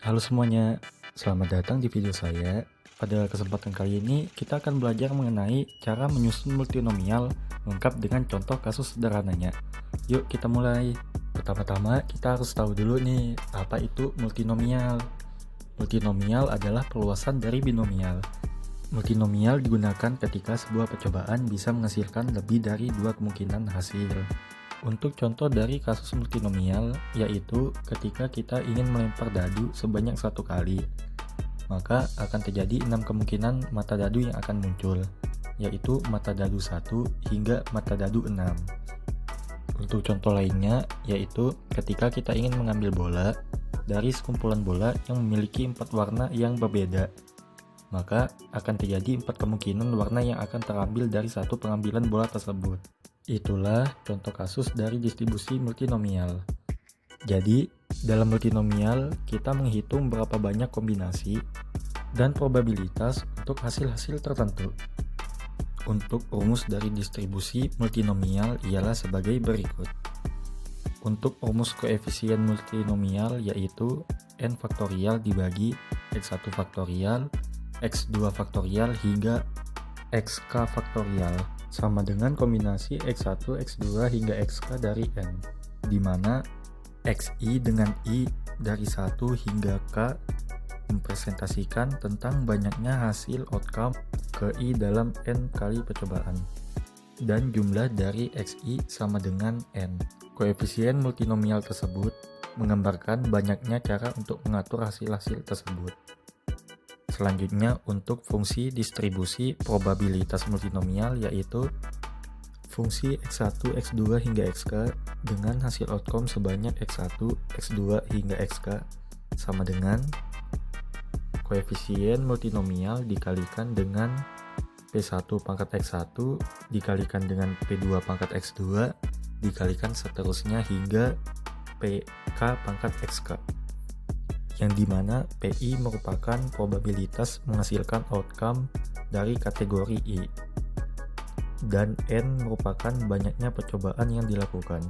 Halo semuanya, selamat datang di video saya. Pada kesempatan kali ini, kita akan belajar mengenai cara menyusun multinomial lengkap dengan contoh kasus sederhananya. Yuk kita mulai. Pertama-tama kita harus tahu dulu nih, apa itu multinomial. Multinomial adalah perluasan dari binomial. Multinomial digunakan ketika sebuah percobaan bisa menghasilkan lebih dari dua kemungkinan hasil. Untuk contoh dari kasus multinomial, yaitu ketika kita ingin melempar dadu sebanyak satu kali, maka akan terjadi 6 kemungkinan mata dadu yang akan muncul, yaitu mata dadu 1 hingga mata dadu 6. Untuk contoh lainnya, yaitu ketika kita ingin mengambil bola dari sekumpulan bola yang memiliki 4 warna yang berbeda, maka akan terjadi 4 kemungkinan warna yang akan terambil dari satu pengambilan bola tersebut. Itulah contoh kasus dari distribusi multinomial. Jadi, dalam multinomial, kita menghitung berapa banyak kombinasi dan probabilitas untuk hasil-hasil tertentu. Untuk rumus dari distribusi multinomial ialah sebagai berikut. Untuk rumus koefisien multinomial yaitu n faktorial dibagi x1 faktorial, x2 faktorial hingga xk faktorial sama dengan kombinasi x1, x2 hingga xk dari n, di mana xi dengan i dari 1 hingga k mempresentasikan tentang banyaknya hasil outcome ke i dalam n kali percobaan, dan jumlah dari xi sama dengan n. Koefisien multinomial tersebut menggambarkan banyaknya cara untuk mengatur hasil-hasil tersebut. Selanjutnya untuk fungsi distribusi probabilitas multinomial yaitu fungsi x1, x2 hingga xk dengan hasil outcome sebanyak x1, x2 hingga xk sama dengan koefisien multinomial dikalikan dengan p1 pangkat x1 dikalikan dengan p2 pangkat x2 dikalikan seterusnya hingga pk pangkat xk, yang dimana PI merupakan probabilitas menghasilkan outcome dari kategori I, dan N merupakan banyaknya percobaan yang dilakukan.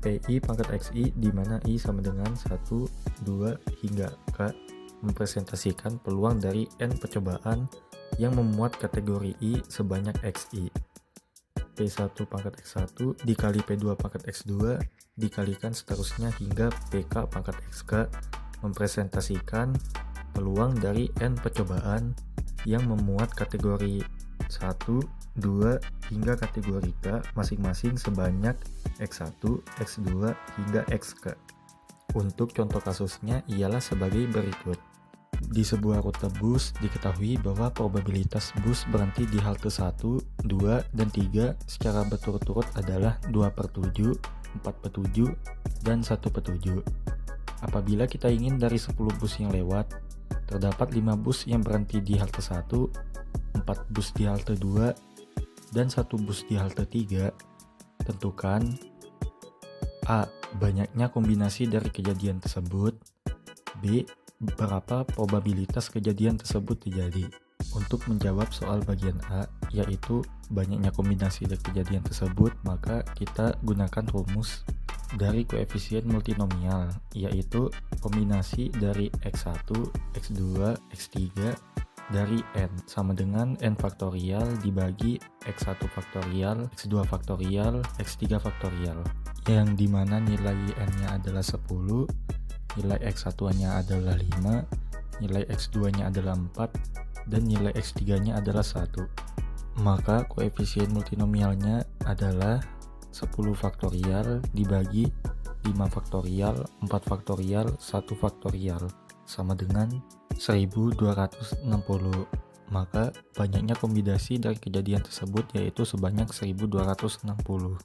PI pangkat XI dimana I sama dengan 1, 2, hingga K mempresentasikan peluang dari N percobaan yang memuat kategori I sebanyak XI. P1 pangkat X1 dikali P2 pangkat X2 dikalikan seterusnya hingga PK pangkat XK mempresentasikan peluang dari n percobaan yang memuat kategori 1, 2, hingga kategori K masing-masing sebanyak X1, X2, hingga XK. Untuk contoh kasusnya ialah sebagai berikut. Di sebuah rute bus diketahui bahwa probabilitas bus berhenti di halte 1, 2, dan 3 secara berturut-turut adalah 2/7, 4/7, dan 1/7. Apabila kita ingin dari 10 bus yang lewat, terdapat 5 bus yang berhenti di halte 1, 4 bus di halte 2, dan 1 bus di halte 3, tentukan A. Banyaknya kombinasi dari kejadian tersebut. B. Berapa probabilitas kejadian tersebut terjadi. Untuk menjawab soal bagian A, yaitu banyaknya kombinasi dari kejadian tersebut, maka kita gunakan rumus dari koefisien multinomial, yaitu kombinasi dari x1, x2, x3 dari n sama dengan n faktorial dibagi x1 faktorial, x2 faktorial, x3 faktorial, yang dimana nilai n-nya adalah 10, nilai x1-nya adalah 5, nilai x2-nya adalah 4, dan nilai x3-nya adalah 1. Maka koefisien multinomialnya adalah 10 faktorial dibagi 5 faktorial, 4 faktorial, 1 faktorial sama dengan 1260. Maka banyaknya kombinasi dari kejadian tersebut yaitu sebanyak 1260.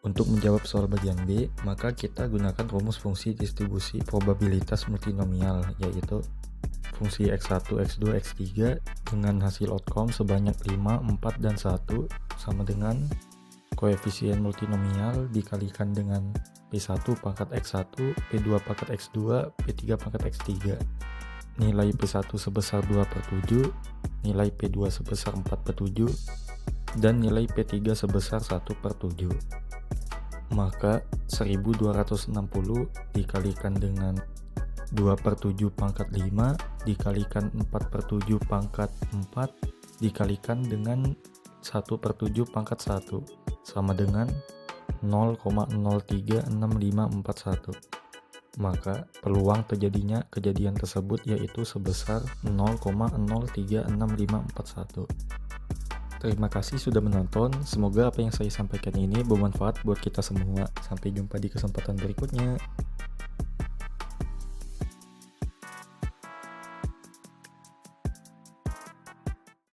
Untuk menjawab soal bagian B, maka kita gunakan rumus fungsi distribusi probabilitas multinomial, yaitu fungsi x1, x2, x3 dengan hasil outcome sebanyak 5, 4, dan 1 sama dengan koefisien multinomial dikalikan dengan P1 pangkat X1, P2 pangkat X2, P3 pangkat X3. Nilai P1 sebesar 2/7, nilai P2 sebesar 4/7, dan nilai P3 sebesar 1/7. Maka 1260 dikalikan dengan 2/7 pangkat 5 dikalikan 4/7 pangkat 4 dikalikan dengan 1/7 pangkat 1 sama dengan 0,036541. Maka peluang terjadinya kejadian tersebut yaitu sebesar 0,036541. Terima kasih sudah menonton. Semoga apa yang saya sampaikan ini bermanfaat buat kita semua. Sampai jumpa di kesempatan berikutnya.